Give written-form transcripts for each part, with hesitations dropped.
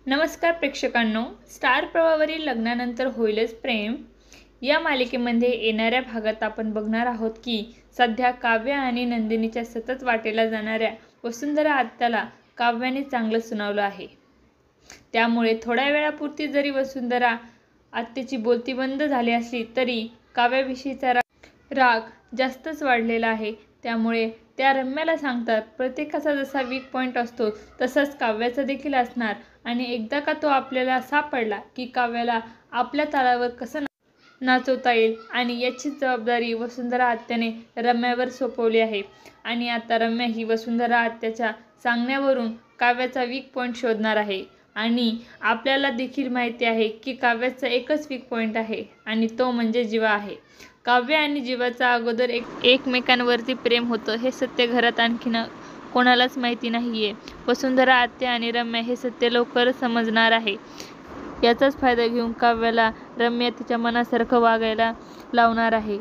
नमस्कार प्रेक्षकांनो, स्टार प्रवाहावरील लग्नानंतर होईलच प्रेम या मालिकेमध्ये येणाऱ्या भागात आपण बघणार आहोत की सध्या काव्य आणि नंदिनीच्या सतत वाटेला जाणाऱ्या वसुंधरा आत्याला काव्याने चांगलं सुनावलं आहे। त्यामुळे थोड्या वेळापुरती जरी वसुंधरा आत्याची बोलती बंद झाली असली तरी काव्याविषयीचा राग जास्तच वाढलेला आहे। त्यामुळे त्या रम्याला सांगतात, प्रत्येकाचा जसा वीक पॉईंट असतो तसाच काव्याचा देखील असणार आणि एकदा का तो आपल्याला सापडला की काव्याला आपल्या तालावर कसं नाचवता येईल आणि याची जबाबदारी वसुंधरा आत्याने रम्यावर सोपवली आहे। आणि आता रम्या ही वसुंधरा आत्याच्या सांगण्यावरून काव्याचा वीक पॉईंट शोधणार आहे। आणि आपल्याला देखील माहिती आहे की काव्याचा एकच वीक पॉईंट आहे आणि तो म्हणजे जीवा आहे। काव्य आणि जीवाचा अगोदर एकमेकांवरती प्रेम होतं हे सत्य घरात आणखीन कोणालाच माहिती नाहीये। वसुंधरा आत्या आणि रम्या हे सत्य लवकरच समजणार आहे। याचाच फायदा घेऊन काव्याला रम्या तिच्या मनासारखं वागायला लावणार आहे।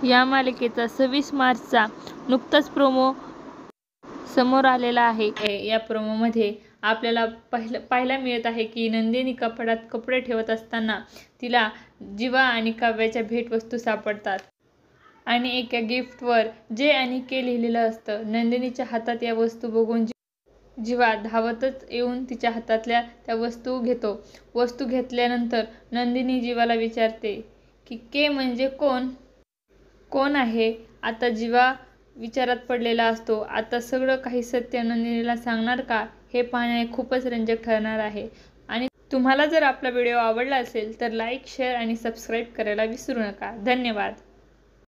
या मालिकेचा 26 मार्चचा नुकताच प्रोमो समोर आलेला आहे। या प्रोमोमध्ये आपल्याला पाहायला मिळत आहे की नंदिनी कपाटात कपडे ठेवत असताना तिला जीवा आणि काव्याच्या भेटवस्तू सापडतात आणि एका गिफ्टवर जे आणि के लिहिलेलं असतं। नंदिनीच्या हातात या वस्तू बघून जीवा धावतच येऊन तिच्या हातातल्या त्या वस्तू घेतो। वस्तू घेतल्यानंतर नंदिनी जीवाला विचारते की के म्हणजे कोण आहे। आता जीवा विचारात पडलेला असतो। आता सगळं काही सत्य नंदिनीला सांगणार का हे पाहणे खूपच रंजक ठरणार आहे। आणि तुम्हाला जर आपला व्हिडिओ आवडला असेल तर लाईक, शेअर आणि सबस्क्राईब करायला विसरू नका। धन्यवाद।